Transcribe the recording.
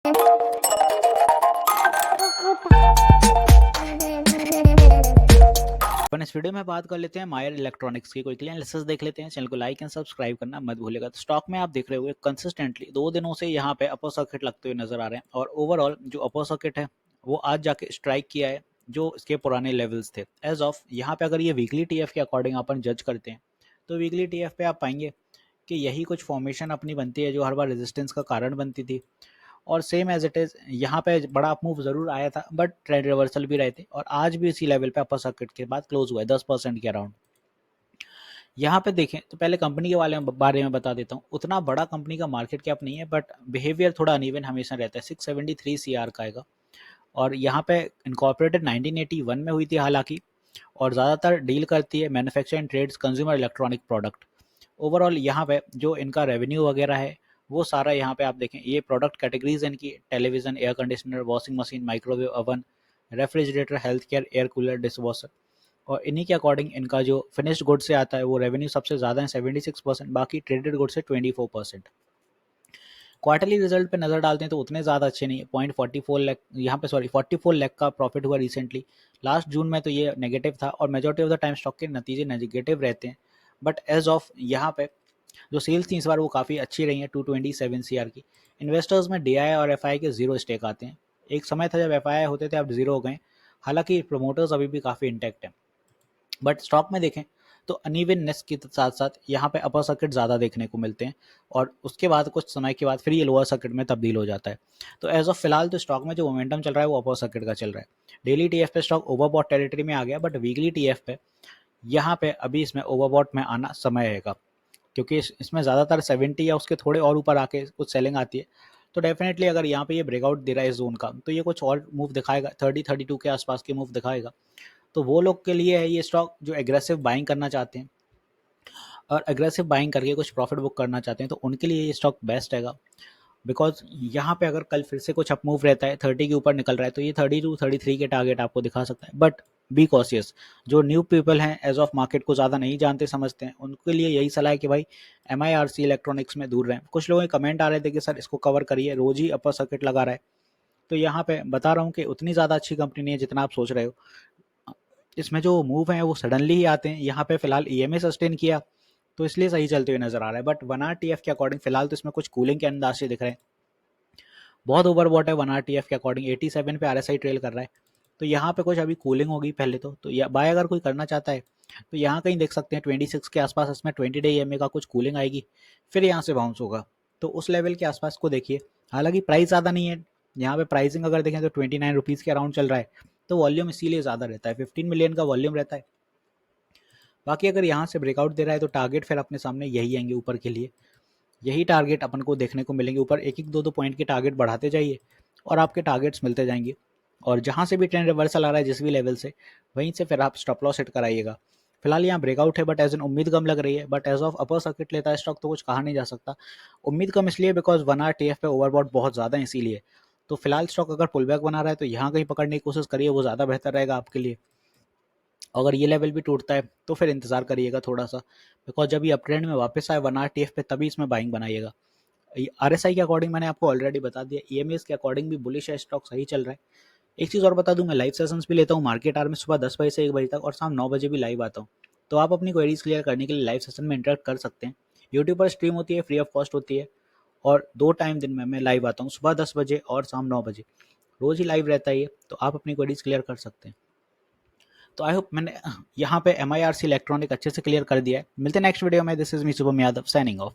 अपन इस वीडियो में बात कर लेते हैं मायर इलेक्ट्रॉनिक्स की। कोई क्लियर एनालिसिस देख लेते हैं। चैनल को लाइक एंड सब्सक्राइब करना मत भूलिएगा। तो स्टॉक में आप देख रहे होंगे कंसिस्टेंटली 2 दिनों से यहाँ पे अपर सर्किट लगते हुए नजर आ रहे हैं और ओवरऑल जो अपर सर्किट है वो आज जाके स्ट्राइक किया है जो इसके पुराने लेवल्स थे। एज ऑफ यहाँ पे अगर ये वीकली टीएफ के अकॉर्डिंग अपन जज करते हैं तो वीकली टीएफ पे आप पाएंगे कि यही कुछ फॉर्मेशन अपनी बनती है जो हर बार रेजिस्टेंस का कारण बनती थी और सेम एज इट इज यहाँ पे बड़ा अप मूव जरूर आया था बट ट्रेंड रिवर्सल भी रहे थे और आज भी इसी लेवल पे अपर सर्किट के बाद क्लोज हुआ है 10% के अराउंड। यहाँ पे देखें तो पहले कंपनी के बारे में बता देता हूँ। उतना बड़ा कंपनी का मार्केट कैप नहीं है बट बिहेवियर थोड़ा अनइवन हमेशा रहता है। 673 CR का आएगा और यहाँ पे इनकॉर्पोरेटेड 1981 में हुई थी हालांकि, और ज़्यादातर डील करती है manufacturing trades consumer electronic product. Overall यहाँ पे जो इनका रेवेन्यू वगैरह है वो सारा यहाँ पे आप देखें ये प्रोडक्ट कैटेगरीज इनकी television, air conditioner, washing machine, microwave oven, refrigerator, health care, air cooler, dishwasher, और इन्हीं के अकॉर्डिंग इनका जो फिनिश्ड गुड से आता है वो रेवेन्यू सबसे ज़्यादा है 76%, बाकी ट्रेडेड गुड से 24%। क्वार्टरली रिजल्ट पे नज़र डालते हैं तो उतने ज़्यादा अच्छे नहीं है। 0.44 लाख यहाँ पे 44 लाख का प्रॉफिट हुआ रिसेंटली। लास्ट जून में तो ये नेगेटिव था और majority of the time stock के नतीजे नेगेटिव रहते हैं बट एज ऑफ यहाँ पे जो सेल्स थी इस बार वो काफ़ी अच्छी रही है 227 CR की। इन्वेस्टर्स में DI और FI के जीरो स्टेक आते हैं। एक समय था जब FI होते थे, अब जीरो हो गए। हालांकि प्रमोटर्स अभी भी काफ़ी इंटैक्ट हैं बट स्टॉक में देखें तो अनइवननेस के साथ साथ यहाँ पे अपर सर्किट ज़्यादा देखने को मिलते हैं और उसके बाद कुछ समय के बाद फिर ये लोअर सर्किट में तब्दील हो जाता है। तो एज ऑफ फिलहाल तो स्टॉक में जो मोमेंटम चल रहा है वो अपर सर्किट का चल रहा है। डेली TF पे स्टॉक ओवरबॉट टेरिटरी में आ गया बट वीकली TF पे यहाँ पे अभी इसमें ओवरबॉट में आना समय रहेगा क्योंकि इसमें ज़्यादातर 70 या उसके थोड़े और ऊपर आके कुछ सेलिंग आती है। तो डेफिनेटली अगर यहाँ पे ये ब्रेकआउट दे रहा है इस जोन का तो ये कुछ और मूव दिखाएगा, 30-32 के आसपास के मूव दिखाएगा। तो वो लोग के लिए है ये स्टॉक जो एग्रेसिव बाइंग करना चाहते हैं और एग्रेसिव बाइंग करके कुछ प्रॉफिट बुक करना चाहते हैं तो उनके लिए ये स्टॉक बेस्ट रहेगा। बिकॉज यहाँ पे अगर कल फिर से कुछ अप मूव रहता है 30 के ऊपर निकल रहा है तो ये 32-33 के टारगेट आपको दिखा सकता है। बट बी कॉशियस, जो न्यू पीपल हैं एज ऑफ मार्केट को ज़्यादा नहीं जानते समझते हैं उनके लिए यही सलाह है कि भाई MIRC इलेक्ट्रॉनिक्स में दूर रहें। कुछ लोगों के कमेंट आ रहे थे कि सर इसको कवर करिए, रोज ही अपर सर्किट लगा रहा है। तो यहाँ पे बता रहा हूँ कि उतनी ज़्यादा अच्छी कंपनी नहीं है जितना आप सोच रहे हो। इसमें जो मूव है वो सडनली ही आते हैं। यहाँ पे फिलहाल EMA सस्टेन किया तो इसलिए सही चलते हुए नजर आ रहा है बट 1 आवर TF के अकॉर्डिंग फिलहाल तो इसमें कुछ कूलिंग के अंदाज से दिख रहे हैं। बहुत ओवरबॉट है 1 आवर TF के अकॉर्डिंग। 87 पे RSI ट्रेल कर रहा है तो यहाँ पे कुछ अभी कूलिंग होगी पहले तो या बाय अगर कोई करना चाहता है तो यहाँ कहीं देख सकते हैं 26 के आसपास इसमें 20 डे EMA का कुछ कूलिंग आएगी फिर यहाँ से बाउंस होगा। तो उस लेवल के आसपास को देखिए। हालांकि प्राइस ज़्यादा नहीं है यहाँ पे, प्राइसिंग अगर देखें तो 29 रुपीज़ के अराउंड चल रहा है तो वॉल्यूम इसीलिए ज़्यादा रहता है, 15 मिलियन का वॉल्यूम रहता है। बाकी अगर यहाँ से ब्रेकआउट दे रहा है तो टारगेट फिर अपने सामने यही आएंगे ऊपर के लिए। यही टारगेट अपन को देखने को मिलेंगे ऊपर। एक एक दो पॉइंट के टारगेट बढ़ाते जाइए और आपके टारगेट्स मिलते जाएंगे और जहाँ से भी ट्रेंड रिवर्सल आ रहा है जिस भी लेवल से वहीं से फिर आप स्टॉप लॉस सेट कराइएगा। फिलहाल यहाँ ब्रेकआउट है बट एज एन उम्मीद कम लग रही है but edge of upper circuit लेता है स्टॉक तो कुछ कहा नहीं जा सकता। उम्मीद कम इसलिए बिकॉज 1 आवर TF पे ओवरबॉट बहुत ज़्यादा है इसीलिए। तो फिलहाल स्टॉक अगर पुल बैक बना रहा है तो यहाँ कहीं पकड़ने की कोशिश करिए, वो ज़्यादा बेहतर रहेगा आपके लिए। अगर ये लेवल भी टूटता है तो फिर इंतजार करिएगा थोड़ा सा बिकॉज जब ये अप ट्रेंड में वापस आए 1 आवर TF पे तभी इसमें बाइंग बनाइएगा। RSI के अकॉर्डिंग मैंने आपको ऑलरेडी बता दिया, EMAs के अकॉर्डिंग भी बुलिश है, स्टॉक सही चल रहा है। एक चीज़ और बता दूं, मैं लाइव सेशंस भी लेता हूँ मार्केट आवर में सुबह 10 बजे से 1 बजे तक और शाम 9 बजे भी लाइव आता हूँ। तो आप अपनी क्वेरीज क्लियर करने के लिए लाइव सेशन में इंटरेक्ट कर सकते हैं। यूट्यूब पर स्ट्रीम होती है, फ्री ऑफ कॉस्ट होती है और 2 टाइम दिन में मैं लाइव आता हूँ, सुबह 10 बजे और शाम 9 बजे। रोज़ ही लाइव रहता है ये, तो आप अपनी क्वेरीज क्लियर कर सकते हैं। तो आई होप मैंने यहाँ पे MIRC इलेक्ट्रॉनिक अच्छे से क्लियर कर दिया है। मिलते हैं नेक्स्ट वीडियो में। This is me Shubham Yadav signing off.